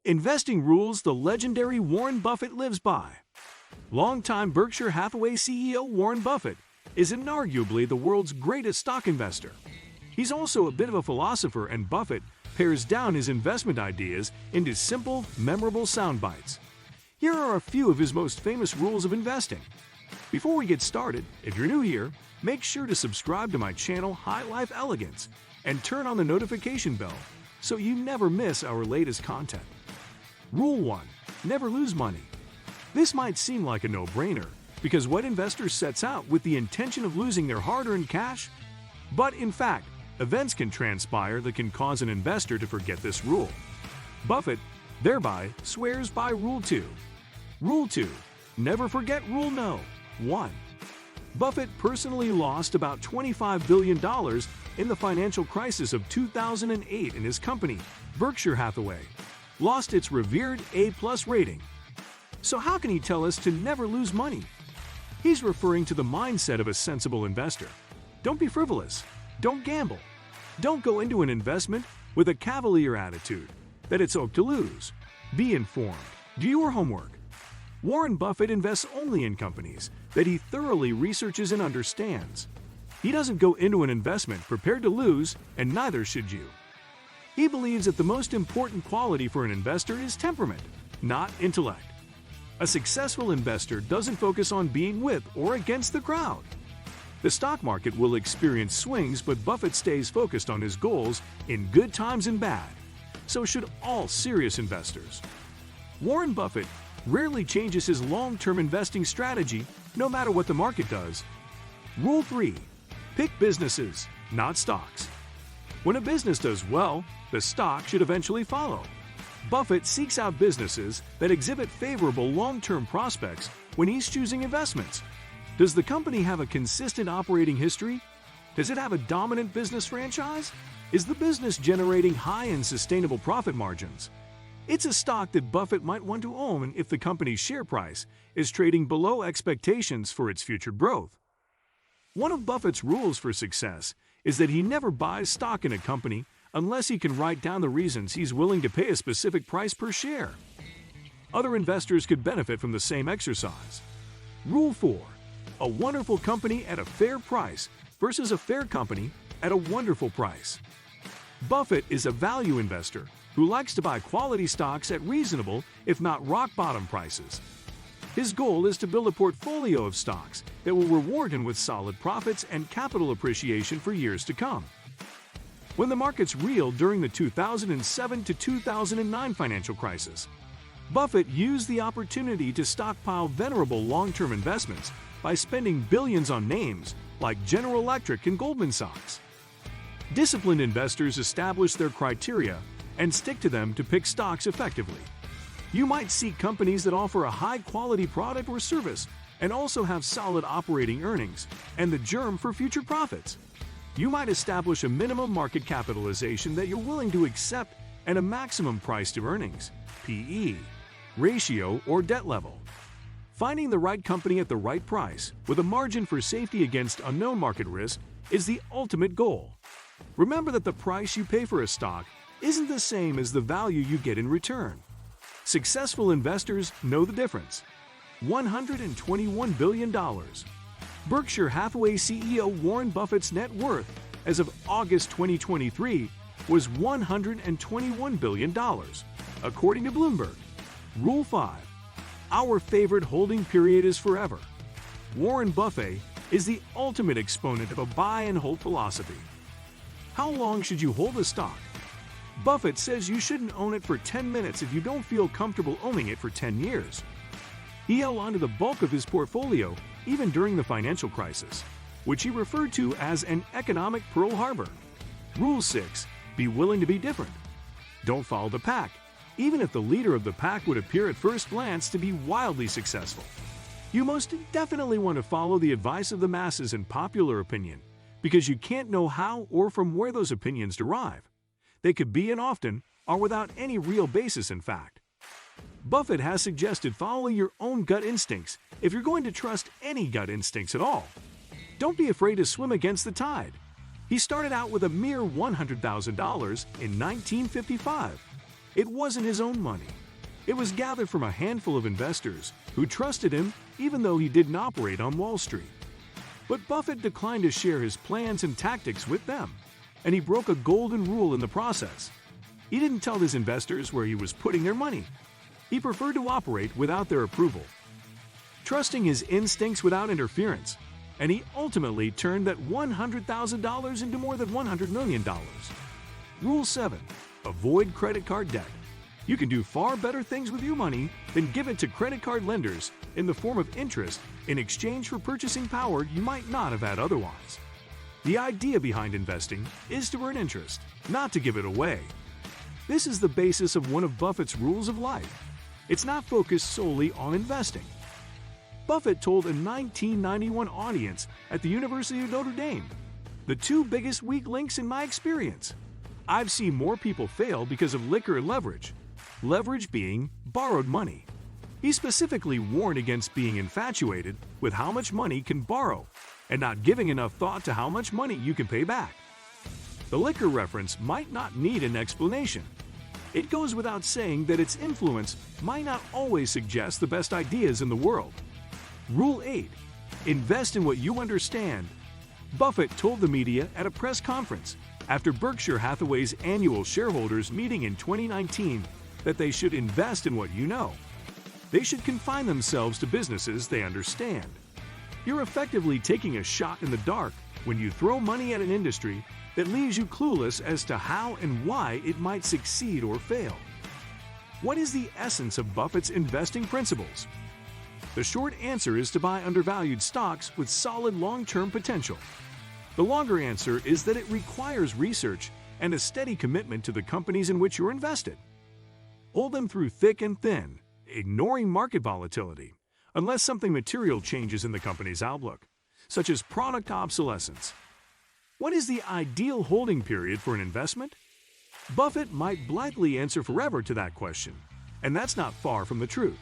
Investing rules the legendary Warren Buffett lives by. Longtime Berkshire Hathaway CEO Warren Buffett is inarguably the world's greatest stock investor. He's also a bit of a philosopher, and Buffett pares down his investment ideas into simple, memorable sound bites. Here are a few of his most famous rules of investing. Before we get started, if you're new here, make sure to subscribe to my channel High Life Elegance and turn on the notification bell so you never miss our latest content. Rule 1. Never lose money. This might seem like a no-brainer because what investor sets out with the intention of losing their hard-earned cash? But in fact, events can transpire that can cause an investor to forget this rule. Buffett thereby swears by Rule 2. Rule 2. Never forget Rule No. 1. Buffett personally lost about $25 billion in the financial crisis of 2008, and his company, Berkshire Hathaway, lost its revered A+ rating. So how can he tell us to never lose money? He's referring to the mindset of a sensible investor. Don't be frivolous. Don't gamble. Don't go into an investment with a cavalier attitude that it's okay to lose. Be informed. Do your homework. Warren Buffett invests only in companies that he thoroughly researches and understands. He doesn't go into an investment prepared to lose, and neither should you. He believes that the most important quality for an investor is temperament, not intellect. A successful investor doesn't focus on being with or against the crowd. The stock market will experience swings, but Buffett stays focused on his goals in good times and bad. So should all serious investors. Warren Buffett rarely changes his long-term investing strategy, no matter what the market does. Rule 3. Pick businesses, not stocks. When a business does well, the stock should eventually follow. Buffett seeks out businesses that exhibit favorable long-term prospects when he's choosing investments. Does the company have a consistent operating history? Does it have a dominant business franchise? Is the business generating high and sustainable profit margins? It's a stock that Buffett might want to own if the company's share price is trading below expectations for its future growth. One of Buffett's rules for success is that he never buys stock in a company unless he can write down the reasons he's willing to pay a specific price per share. Other investors could benefit from the same exercise. Rule 4. A wonderful company at a fair price versus a fair company at a wonderful price. Buffett is a value investor who likes to buy quality stocks at reasonable, if not rock-bottom prices. His goal is to build a portfolio of stocks that will reward him with solid profits and capital appreciation for years to come. When the markets reeled during the 2007 to 2009 financial crisis, Buffett used the opportunity to stockpile venerable long-term investments by spending billions on names like General Electric and Goldman Sachs. Disciplined investors establish their criteria and stick to them to pick stocks effectively. You might seek companies that offer a high-quality product or service and also have solid operating earnings and the germ for future profits. You might establish a minimum market capitalization that you're willing to accept and a maximum price to earnings, PE, ratio, or debt level. Finding the right company at the right price with a margin for safety against unknown market risk is the ultimate goal. Remember that the price you pay for a stock isn't the same as the value you get in return. Successful investors know the difference. $121 billion. Berkshire Hathaway CEO Warren Buffett's net worth as of August 2023 was $121 billion, according to Bloomberg. Rule 5. Our favorite holding period is forever. Warren Buffett is the ultimate exponent of a buy and hold philosophy. How long should you hold a stock? Buffett says you shouldn't own it for 10 minutes if you don't feel comfortable owning it for 10 years. He held onto the bulk of his portfolio even during the financial crisis, which he referred to as an economic Pearl Harbor. Rule 6. Be willing to be different. Don't follow the pack, even if the leader of the pack would appear at first glance to be wildly successful. You most definitely want to follow the advice of the masses and popular opinion, because you can't know how or from where those opinions derive. They could be and often are without any real basis in fact. Buffett has suggested following your own gut instincts if you're going to trust any gut instincts at all. Don't be afraid to swim against the tide. He started out with a mere $100,000 in 1955. It wasn't his own money. It was gathered from a handful of investors who trusted him even though he didn't operate on Wall Street. But Buffett declined to share his plans and tactics with them, and he broke a golden rule in the process. He didn't tell his investors where he was putting their money. He preferred to operate without their approval, trusting his instincts without interference, and he ultimately turned that $100,000 into more than $100 million. Rule 7. Avoid credit card debt. You can do far better things with your money than give it to credit card lenders in the form of interest in exchange for purchasing power you might not have had otherwise. The idea behind investing is to earn interest, not to give it away. This is the basis of one of Buffett's rules of life. It's not focused solely on investing. Buffett told a 1991 audience at the University of Notre Dame, "The two biggest weak links in my experience. I've seen more people fail because of liquor and leverage. Leverage being borrowed money." He specifically warned against being infatuated with how much money can borrow and not giving enough thought to how much money you can pay back. The liquor reference might not need an explanation. It goes without saying that its influence might not always suggest the best ideas in the world. Rule 8. Invest in what you understand. Buffett told the media at a press conference after Berkshire Hathaway's annual shareholders meeting in 2019 that they should invest in what you know. They should confine themselves to businesses they understand. You're effectively taking a shot in the dark when you throw money at an industry that leaves you clueless as to how and why it might succeed or fail. What is the essence of Buffett's investing principles? The short answer is to buy undervalued stocks with solid long-term potential. The longer answer is that it requires research and a steady commitment to the companies in which you're invested. Hold them through thick and thin, ignoring market volatility, unless something material changes in the company's outlook, such as product obsolescence. What is the ideal holding period for an investment? Buffett might blithely answer forever to that question, and that's not far from the truth.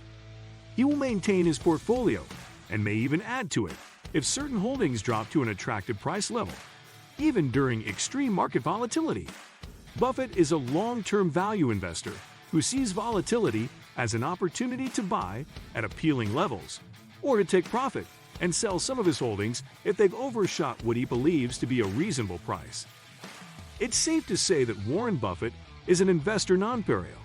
He will maintain his portfolio and may even add to it if certain holdings drop to an attractive price level, even during extreme market volatility. Buffett is a long-term value investor who sees volatility as an opportunity to buy at appealing levels or to take profit and sell some of his holdings if they've overshot what he believes to be a reasonable price. It's safe to say that Warren Buffett is an investor non-pareil.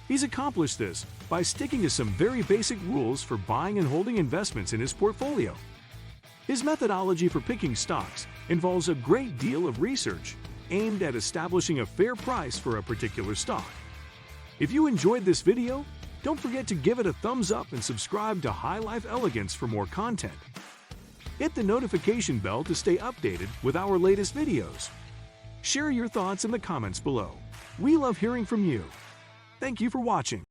He's accomplished this by sticking to some very basic rules for buying and holding investments in his portfolio. His methodology for picking stocks involves a great deal of research aimed at establishing a fair price for a particular stock. If you enjoyed this video, don't forget to give it a thumbs up and subscribe to High Life Elegance for more content. Hit the notification bell to stay updated with our latest videos. Share your thoughts in the comments below. We love hearing from you. Thank you for watching.